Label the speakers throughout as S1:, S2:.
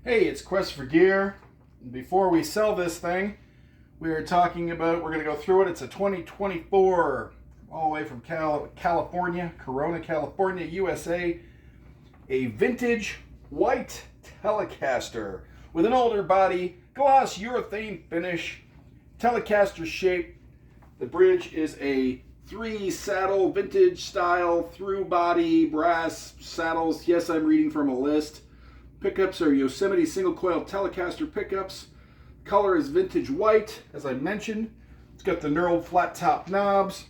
S1: Hey, it's Quest for Gear. Before we sell this thing, we're going to go through it. It's a 2024, all the way from California, Corona, California, USA. A vintage white Telecaster with an older body, gloss urethane finish, Telecaster shape. The bridge is a 3-saddle, vintage style, through body, brass saddles. Yes, I'm reading from a list. Pickups are Yosemite single-coil Telecaster pickups. Color is vintage white, as I mentioned. It's got the knurled flat top knobs.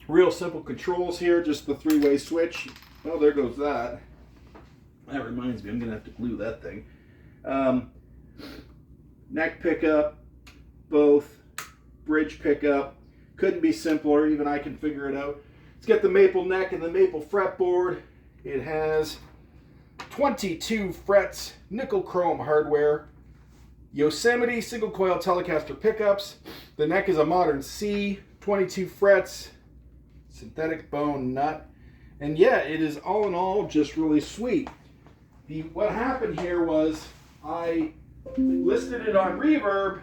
S1: Real simple controls here, just the 3-way switch. Oh, there goes that. That reminds me, I'm going to have to glue that thing. Neck pickup, both. Bridge pickup. Couldn't be simpler, even I can figure it out. It's got the maple neck and the maple fretboard. It has 22 frets, nickel chrome hardware, Yosemite single coil Telecaster pickups. The neck is a modern C, 22 frets, synthetic bone nut, and yeah, it is all in all just really sweet. What happened here was I listed it on Reverb,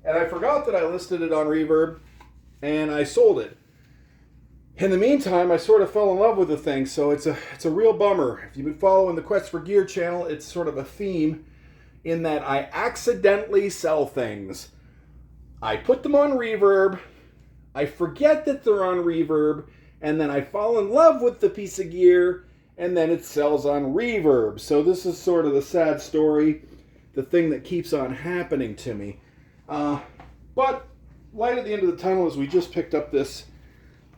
S1: and I forgot that I listed it on Reverb, and I sold it. In the meantime, I sort of fell in love with the thing, so it's a real bummer. If you've been following the Quest for Gear channel, it's sort of a theme in that I accidentally sell things. I put them on Reverb, I forget that they're on Reverb, and then I fall in love with the piece of gear, and then it sells on Reverb. So this is sort of the sad story, the thing that keeps on happening to me. But light at the end of the tunnel is we just picked up this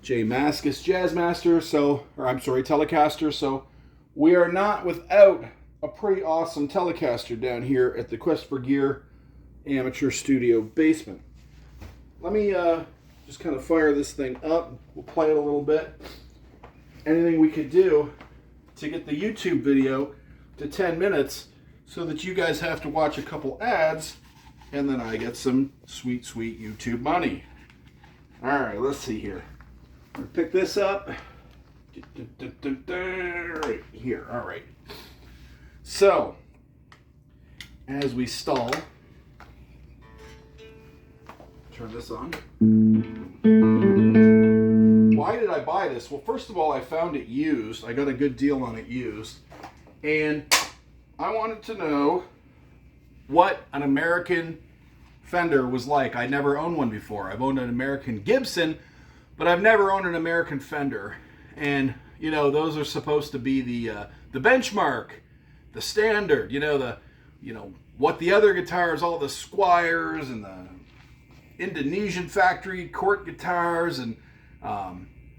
S1: J. Mascis Jazzmaster, Telecaster, so we are not without a pretty awesome Telecaster down here at the Quest for Gear amateur studio basement. Let me just kind of fire this thing up. We'll play it a little bit. Anything we could do to get the YouTube video to 10 minutes so that you guys have to watch a couple ads and then I get some sweet, sweet YouTube money. All right, let's see here. I'm gonna pick this up right here. All right. So, as we stall, turn this on. Why did I buy this? Well, first of all, I found it used. I got a good deal on it used. And I wanted to know what an American Fender was like. I never owned one before. I've owned an American Gibson, but I've never owned an American Fender. And, you know, those are supposed to be the benchmark, the standard, what the other guitars, all the Squires and the Indonesian factory court guitars and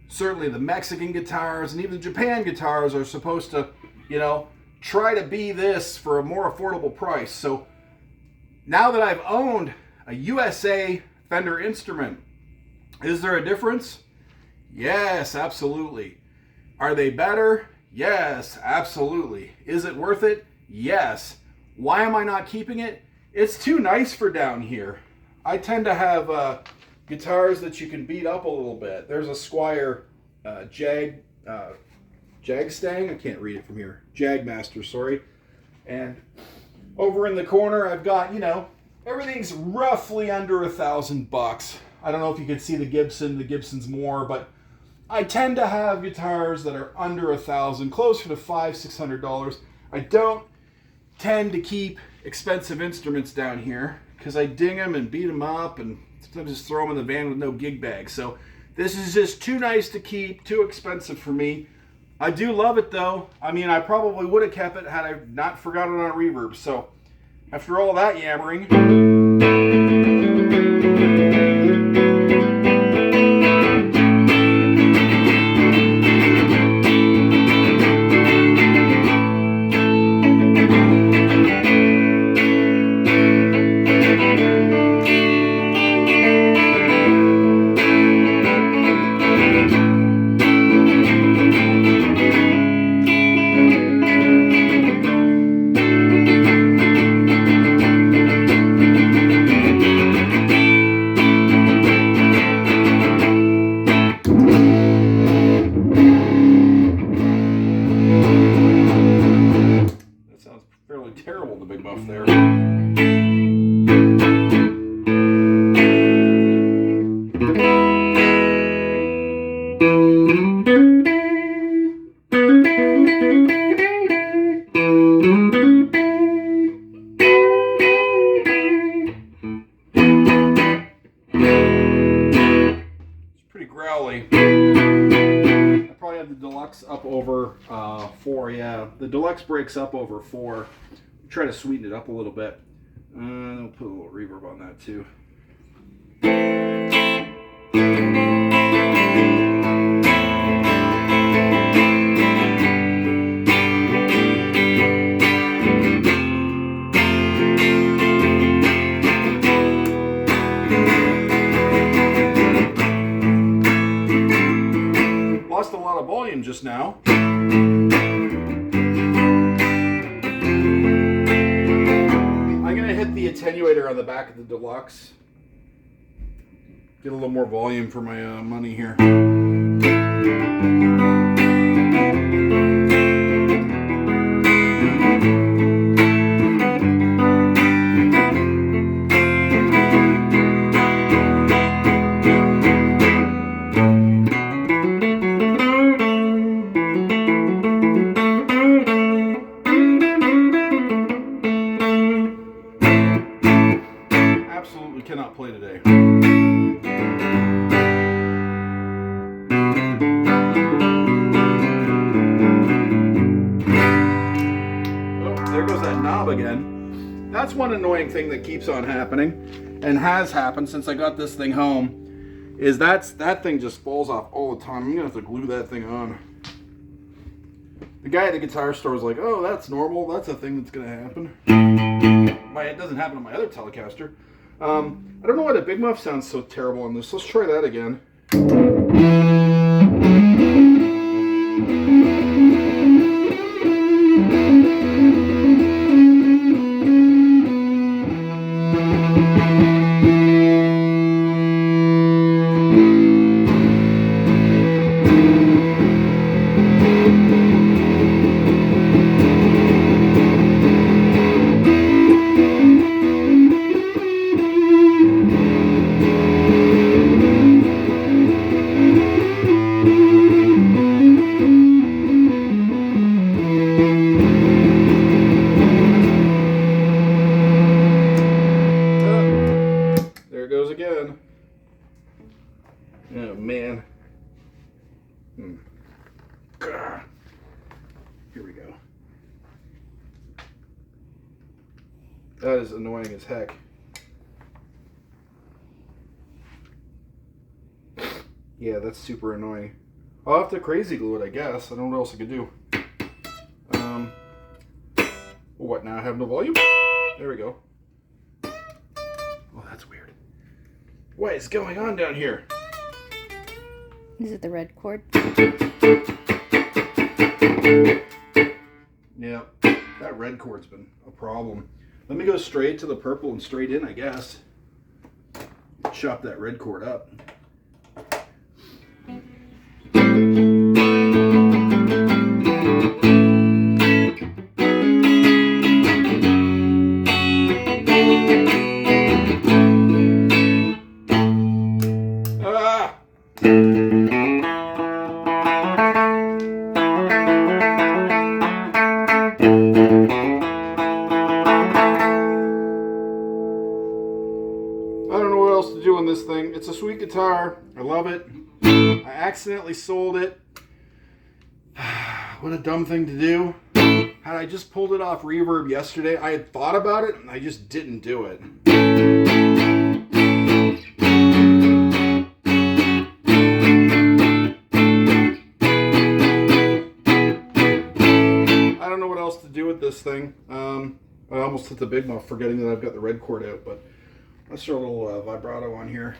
S1: certainly the Mexican guitars and even Japan guitars are supposed to, try to be this for a more affordable price. So now that I've owned a USA Fender instrument, is there a difference? Yes, absolutely. Are they better? Yes, absolutely. Is it worth it? Yes. Why am I not keeping it? It's too nice for down here. I tend to have guitars that you can beat up a little bit. There's a Squire Jagstang. I can't read it from here. Jagmaster, sorry. And over in the corner, I've got, everything's roughly under $1,000. I don't know if you can see the Gibson. The Gibson's more, but I tend to have guitars that are under $1,000, closer to $500-600. I don't tend to keep expensive instruments down here because I ding them and beat them up and sometimes just throw them in the van with no gig bag. So this is just too nice to keep, too expensive for me. I do love it though. I mean, I probably would have kept it had I not forgotten it on Reverb. So after all that yammering, probably terrible, the big muff there. Growly. I probably have the Deluxe up over 4. Yeah, the Deluxe breaks up over 4. Try to sweeten it up a little bit. I'll put a little reverb on that too. Lost a lot of volume just now. I'm going to hit the attenuator on the back of the Deluxe. Get a little more volume for my money here. Cannot play today. Oh, there goes that knob again. That's one annoying thing that keeps on happening and has happened since I got this thing home, is that thing just falls off all the time. I'm gonna have to glue that thing on. The guy at the guitar store was like, oh, that's normal, that's a thing that's gonna happen. It doesn't happen on my other Telecaster. I don't know why the big muff sounds so terrible on this. Let's try that again. Again. Oh man. Here we go. That is annoying as heck. Yeah, that's super annoying. I'll have to crazy glue it, I guess. I don't know what else I could do. What now? I have no volume? There we go. Oh, that's weird. What is going on down here?
S2: Is it the red cord?
S1: Yeah, that red cord's been a problem. Let me go straight to the purple and straight in, I guess. Chop that red cord up. This thing. It's a sweet guitar. I love it. I accidentally sold it. What a dumb thing to do. Had I just pulled it off Reverb yesterday, I had thought about it and I just didn't do it. I don't know what else to do with this thing. I almost hit the big muff forgetting that I've got the red cord out, but let's throw a little vibrato on here.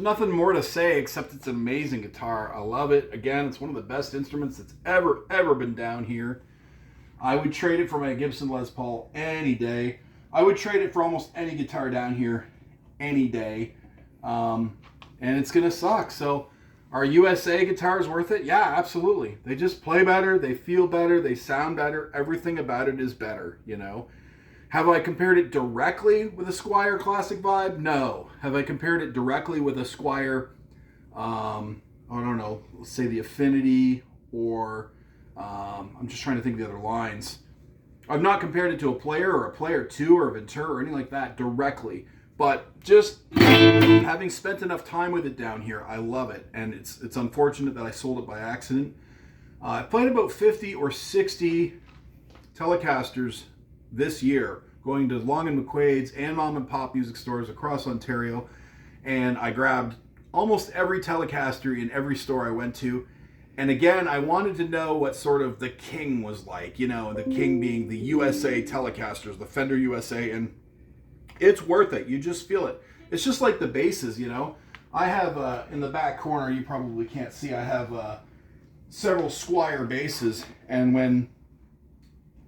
S1: nothing more to say except it's an amazing guitar. I love it. Again, it's one of the best instruments that's ever been down here. I would trade it for my Gibson Les Paul any day. I would trade it for almost any guitar down here any day. And it's going to suck. So are USA guitars worth it? Yeah, absolutely. They just play better. They feel better. They sound better. Everything about it is better, you know. Have I compared it directly with a Squier Classic Vibe? No. Have I compared it directly with a Squier, I don't know, let's say the Affinity, or I'm just trying to think of the other lines. I've not compared it to a Player or a Player 2 or a Ventura or anything like that directly. But just having spent enough time with it down here, I love it. And it's unfortunate that I sold it by accident. I played about 50 or 60 Telecasters this year, going to Long and McQuaid's and mom and pop music stores across Ontario. And I grabbed almost every Telecaster in every store I went to. And again, I wanted to know what sort of the king was like, you know, the king being the USA Telecasters, the Fender USA, and it's worth it. You just feel it. It's just like the basses, you know. I have, in the back corner, you probably can't see, I have several Squier basses, and when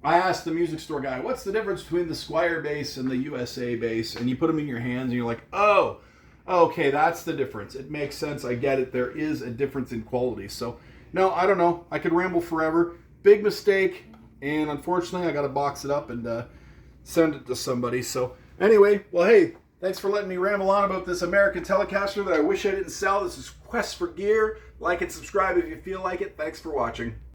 S1: I asked the music store guy, what's the difference between the Squier bass and the USA bass, and you put them in your hands, and you're like, oh, okay, that's the difference. It makes sense. I get it. There is a difference in quality. So, no, I don't know. I could ramble forever. Big mistake, and unfortunately, I got to box it up and send it to somebody. So, anyway, well, hey, thanks for letting me ramble on about this American Telecaster that I wish I didn't sell. This is Quest for Gear. Like and subscribe if you feel like it. Thanks for watching.